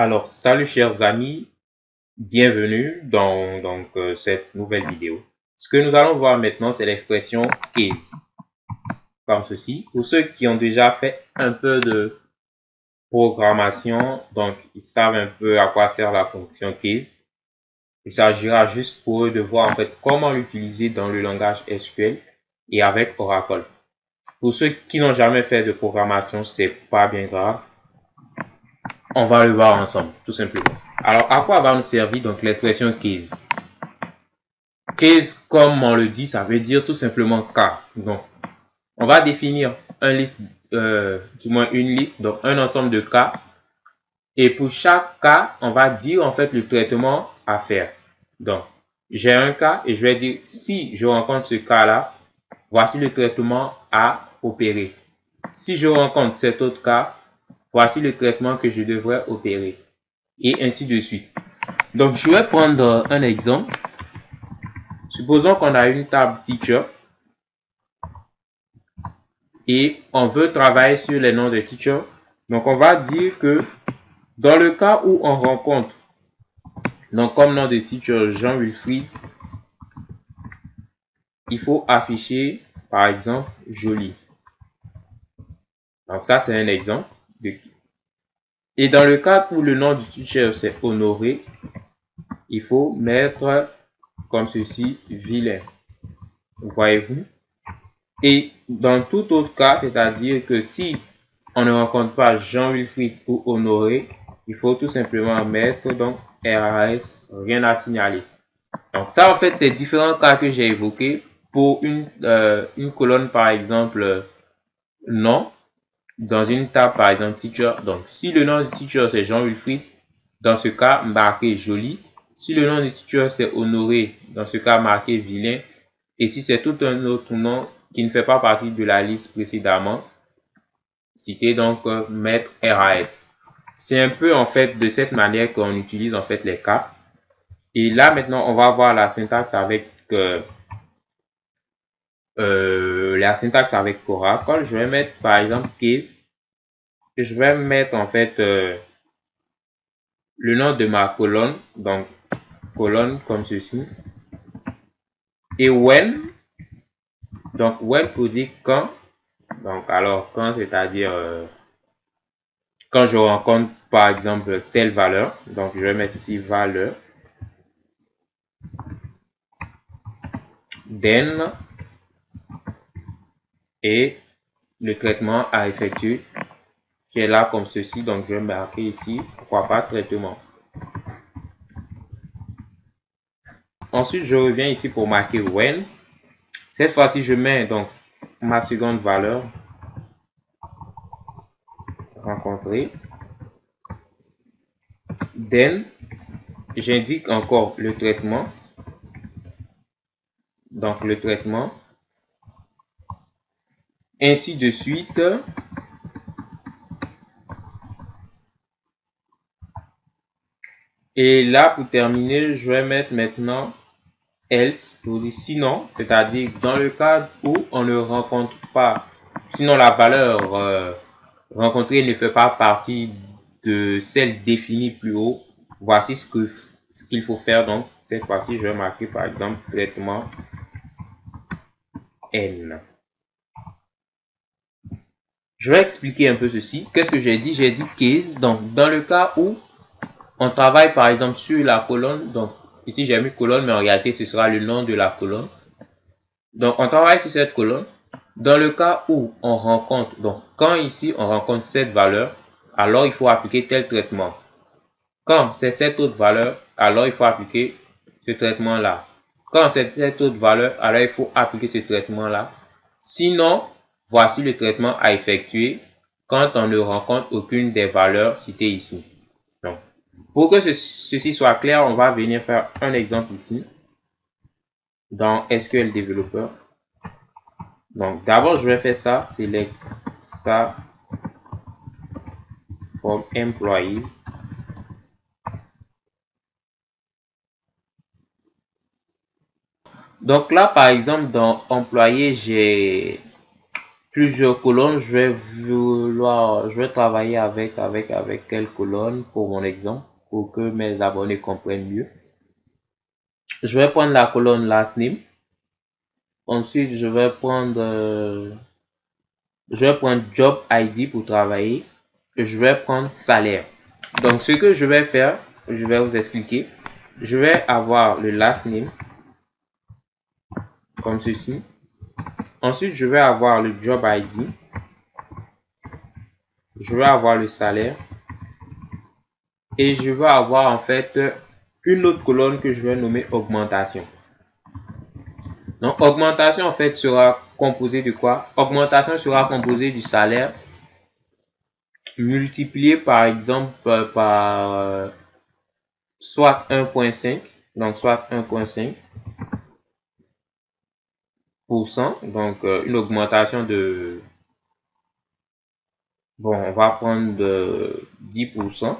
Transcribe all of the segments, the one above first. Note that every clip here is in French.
Alors, salut chers amis, bienvenue dans cette nouvelle vidéo. Ce que nous allons voir maintenant, c'est l'expression case, comme ceci. Pour ceux qui ont déjà fait un peu de programmation, donc ils savent un peu à quoi sert la fonction case. Il s'agira juste pour eux de voir en fait comment l'utiliser dans le langage SQL et avec Oracle. Pour ceux qui n'ont jamais fait de programmation, c'est pas bien grave. On va le voir ensemble, tout simplement. Alors, à quoi va nous servir donc l'expression case? Case, comme on le dit, ça veut dire tout simplement cas. Donc, on va définir une liste, donc un ensemble de cas. Et pour chaque cas, on va dire en fait le traitement à faire. Donc, j'ai un cas et je vais dire si je rencontre ce cas-là, voici le traitement à opérer. Si je rencontre cet autre cas, voici le traitement que je devrais opérer. Et ainsi de suite. Donc, je vais prendre un exemple. Supposons qu'on a une table teacher et on veut travailler sur les noms de teacher. Donc, on va dire que dans le cas où on rencontre, donc comme nom de teacher Jean-Wilfried, il faut afficher, par exemple, joli. Donc, ça, c'est un exemple. Et dans le cas où le nom du teacher, c'est Honoré, il faut mettre comme ceci, vilain. Voyez-vous? Et dans tout autre cas, c'est-à-dire que si on ne rencontre pas Jean-Wilfried ou Honoré, il faut tout simplement mettre donc RAS, rien à signaler. Donc ça, en fait, c'est différents cas que j'ai évoqués. Pour une colonne, par exemple, nom, dans une table, par exemple, teacher. Donc, si le nom du teacher, c'est Jean-Wilfried, dans ce cas, marqué joli. Si le nom du teacher, c'est Honoré, dans ce cas, marqué vilain. Et si c'est tout un autre nom qui ne fait pas partie de la liste précédemment cité, donc mettre RAS. C'est un peu en fait de cette manière qu'on utilise en fait les cas. Et là maintenant, on va voir la syntaxe avec Oracle. Je vais mettre par exemple case. Et je vais mettre en fait le nom de ma colonne, donc colonne comme ceci. Et when, donc when pour dire quand. Donc alors quand, c'est-à-dire quand je rencontre par exemple telle valeur. Donc je vais mettre ici valeur. Then et le traitement à effectuer qui est là comme ceci. Donc je vais marquer ici, pourquoi pas traitement. Ensuite je reviens ici pour marquer when. Cette fois-ci je mets donc ma seconde valeur rencontrée. Then j'indique encore le traitement. Donc le traitement. Ainsi de suite. Et là pour terminer, je vais mettre maintenant else pour dire sinon, c'est-à-dire dans le cas où on ne rencontre pas, sinon la valeur rencontrée ne fait pas partie de celle définie plus haut. Voici ce qu'il faut faire. Donc cette fois-ci, je vais marquer par exemple traitement N. Je vais expliquer un peu ceci. Qu'est-ce que j'ai dit? J'ai dit case. Donc dans le cas où on travaille par exemple sur la colonne, donc ici j'ai mis colonne, mais en réalité ce sera le nom de la colonne. Donc on travaille sur cette colonne. Dans le cas où on rencontre, donc quand ici on rencontre cette valeur, alors il faut appliquer tel traitement. Quand c'est cette autre valeur, alors il faut appliquer ce traitement-là. Quand c'est cette autre valeur, alors il faut appliquer ce traitement-là. Sinon, voici le traitement à effectuer quand on ne rencontre aucune des valeurs citées ici. Donc, pour que ceci soit clair, on va venir faire un exemple ici dans SQL Developer. Donc, d'abord, je vais faire ça, select star from employees. Donc là, par exemple, dans employé, j'ai plusieurs colonnes, je vais travailler avec quelle colonne pour mon exemple, pour que mes abonnés comprennent mieux. Je vais prendre la colonne last name. Ensuite, je vais prendre job ID pour travailler. Je vais prendre salaire. Donc, ce que je vais faire, je vais vous expliquer. Je vais avoir le last name comme ceci. Ensuite, je vais avoir le job ID. Je vais avoir le salaire. Et je vais avoir en fait une autre colonne que je vais nommer augmentation. Donc, augmentation en fait sera composée de quoi? Augmentation sera composée du salaire multiplié par exemple par soit 1,5, donc soit 1,5%, donc une augmentation de, bon, on va prendre de 10%.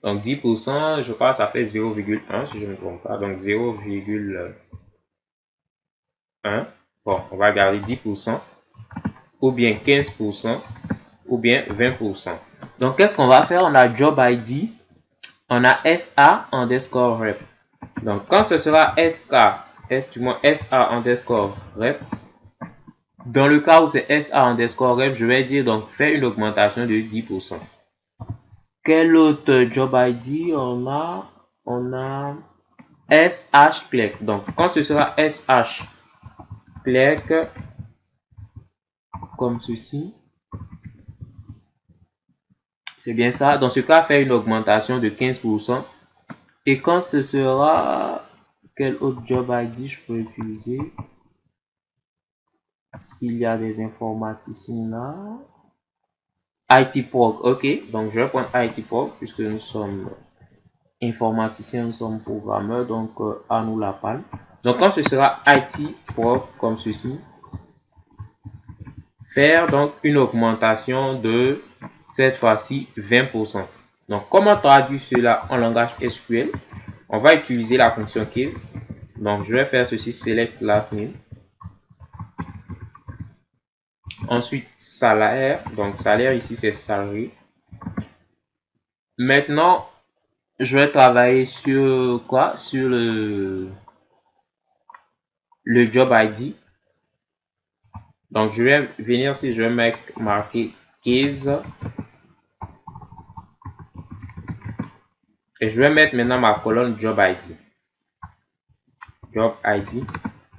Donc 10%, je crois que ça fait 0,1 si je ne me trompe pas, donc 0,1. Bon, on va garder 10%, ou bien 15%, ou bien 20%. Donc, qu'est-ce qu'on va faire? On a Job ID, on a SA underscore rep. Donc, quand ce sera SA underscore rep, dans le cas où c'est SA underscore rep, je vais dire donc faire une augmentation de 10%. Quel autre Job ID on a? On a SH clerk. Donc, quand ce sera SH clerk, comme ceci, c'est bien ça. Dans ce cas, faire une augmentation de 15%. Et quand ce sera, quel autre job ID je peux utiliser? Est-ce qu'il y a des informaticiens là? IT Prog, ok. Donc, je vais prendre IT Prog puisque nous sommes informaticiens, nous sommes programmeurs. Donc, à nous la palme. Donc, quand ce sera IT Prog comme ceci, faire donc une augmentation de cette fois-ci 20%. Donc, comment traduire cela en langage SQL? On va utiliser la fonction case. Donc, je vais faire ceci, select last name. Ensuite, salaire. Donc, salaire ici, c'est salary. Maintenant, je vais travailler sur quoi? Sur le job ID. Donc, je vais venir ici, je vais marquer case. Et je vais mettre maintenant ma colonne job ID. Job ID.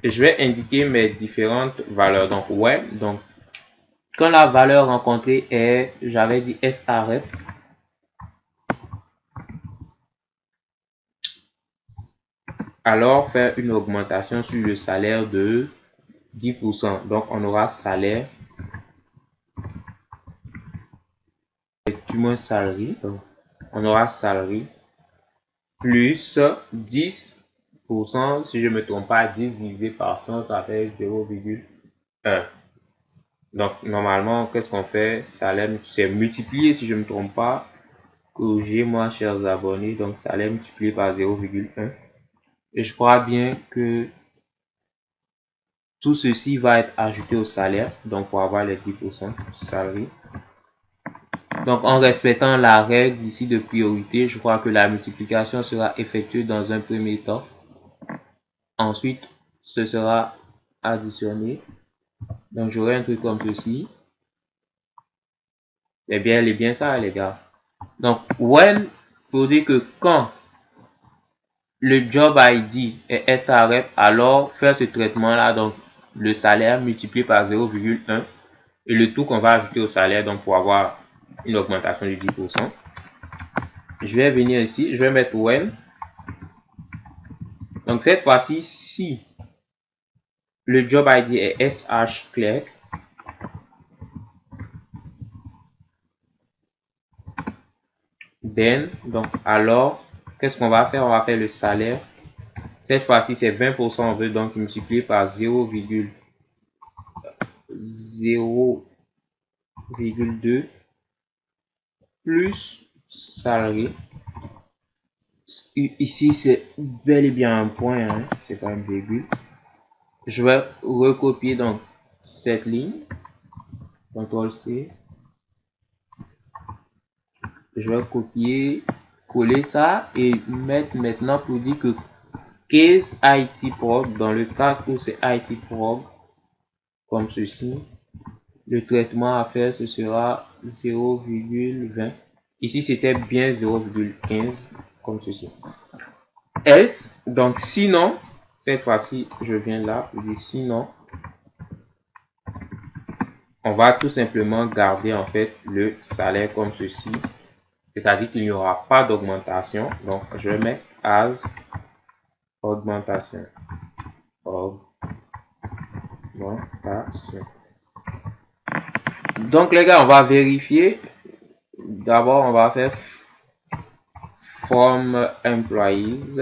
Et je vais indiquer mes différentes valeurs. Donc, ouais. Donc, quand la valeur rencontrée est, j'avais dit SRF. Alors, faire une augmentation sur le salaire de 10%. Donc, on aura salaire. Du moins salary. Donc, on aura salary plus 10%. Si je ne me trompe pas, 10 divisé par 100, ça fait 0,1. Donc, normalement, qu'est-ce qu'on fait? Salaire, c'est multiplié, si je ne me trompe pas. Corrigez-moi, chers abonnés. Donc, salaire multiplié par 0,1. Et je crois bien que tout ceci va être ajouté au salaire. Donc, pour avoir les 10% salary. Donc, en respectant la règle ici de priorité, je crois que la multiplication sera effectuée dans un premier temps. Ensuite, ce sera additionné. Donc, j'aurai un truc comme ceci. C'est bien ça, les gars. Donc, when, pour dire que quand le job ID est SRF, alors faire ce traitement-là, donc le salaire multiplié par 0,1 et le tout qu'on va ajouter au salaire, donc pour avoir une augmentation de 10%. Je vais venir ici, je vais mettre when. Donc cette fois-ci, si le job ID est SH clerk, then, donc alors, qu'est-ce qu'on va faire? On va faire le salaire. Cette fois-ci, c'est 20%, on veut donc multiplier par 0,2 plus salarié. Ici, c'est bel et bien un point, hein, c'est pas une virgule. Je vais recopier donc cette ligne. CTRL C. Je vais copier, coller ça et mettre maintenant pour dire que case ITprog, dans le cas où c'est ITprog, comme ceci, le traitement à faire ce sera 0,20. Ici c'était bien 0,15 comme ceci. Else, donc sinon, cette fois-ci je viens là pour dire sinon, on va tout simplement garder en fait le salaire comme ceci, c'est-à-dire qu'il n'y aura pas d'augmentation. Donc je mets as augmentation. Donc les gars, on va vérifier. D'abord, on va faire from employees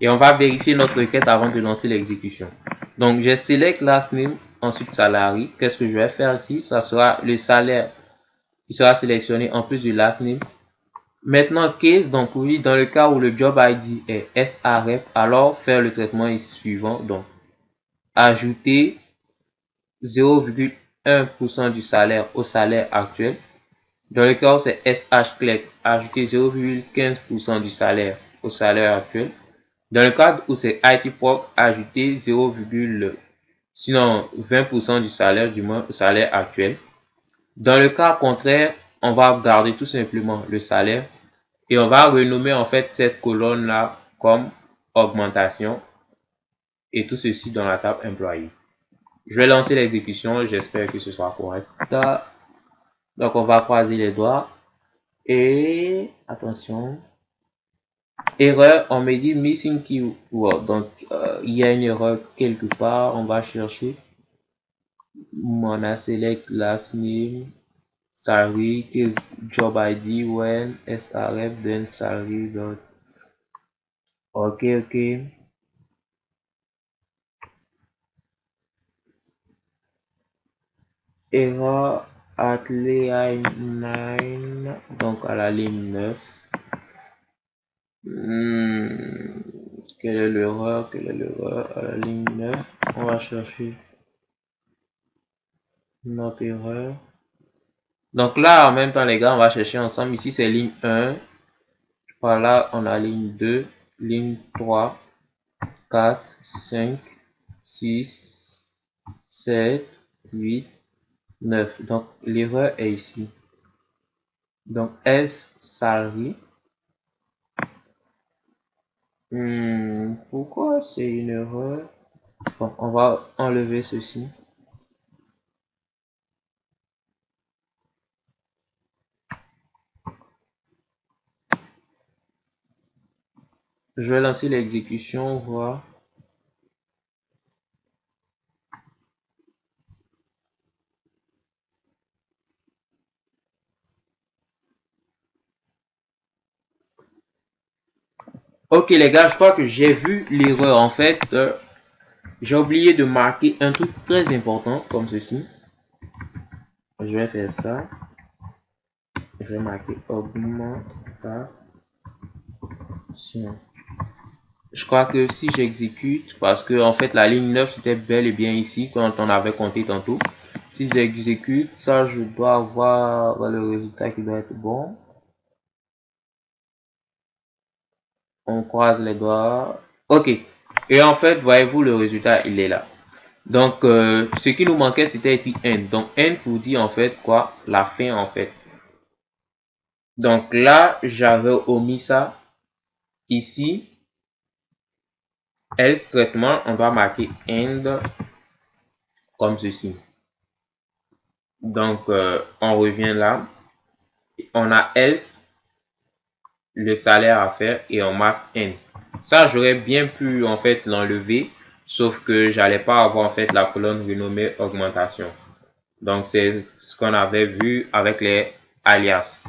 et on va vérifier notre requête avant de lancer l'exécution. Donc je select last name, ensuite salary. Qu'est-ce que je vais faire ici? Ça sera le salaire qui sera sélectionné en plus du last name. Maintenant case, donc oui, dans le cas où le job ID est SRF, alors faire le traitement suivant. Donc ajouter 0,1% du salaire au salaire actuel. Dans le cas où c'est SHCLEC, ajouter 0,15% du salaire au salaire actuel. Dans le cas où c'est ITprog, ajouter 20% du salaire, du moins au salaire actuel. Dans le cas contraire, on va garder tout simplement le salaire et on va renommer en fait cette colonne là comme augmentation et tout ceci dans la table employees. Je vais lancer l'exécution, j'espère que ce sera correct. Donc on va croiser les doigts et attention, erreur, on me dit missing keyword. Donc il y a une erreur quelque part, on va chercher. On a select last name, salary, case job ID, when SRF, then salary dot. Ok. Error at line 9, donc à la ligne 9. Quelle est l'erreur à la ligne 9? On va chercher notre erreur. Donc là, en même temps, les gars, on va chercher ensemble. Ici, c'est ligne 1. Voilà, on a ligne 2, ligne 3, 4, 5, 6, 7, 8, 9. Donc, l'erreur est ici. Donc, else salary. Pourquoi c'est une erreur? Bon, on va enlever ceci. Je vais lancer l'exécution, voir. Ok les gars, je crois que j'ai vu l'erreur. En fait, j'ai oublié de marquer un truc très important comme ceci. Je vais faire ça. Je vais marquer augmentation. Je crois que si j'exécute, parce que en fait la ligne 9 c'était bel et bien ici quand on avait compté tantôt. Si j'exécute, ça je dois avoir le résultat qui doit être bon. On croise les doigts. Ok. Et en fait, voyez-vous, le résultat, il est là. Donc, ce qui nous manquait, c'était ici N. Donc, N pour dire en fait quoi? La fin en fait. Donc là, j'avais omis ça. Ici, else traitement, on va marquer end comme ceci. Donc, on revient là. On a else, le salaire à faire et on marque N. Ça, j'aurais bien pu en fait l'enlever, sauf que j'allais pas avoir en fait la colonne renommée augmentation. Donc, c'est ce qu'on avait vu avec les alias.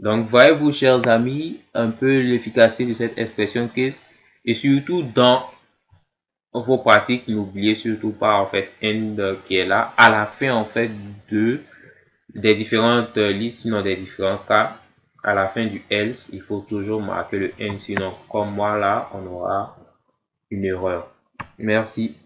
Donc, voyez-vous, chers amis, un peu l'efficacité de cette expression case et surtout dans vos pratiques, n'oubliez surtout pas en fait end qui est là à la fin en fait des différentes listes, sinon des différents cas. À la fin du else, il faut toujours marquer le end, sinon comme moi là, on aura une erreur. Merci.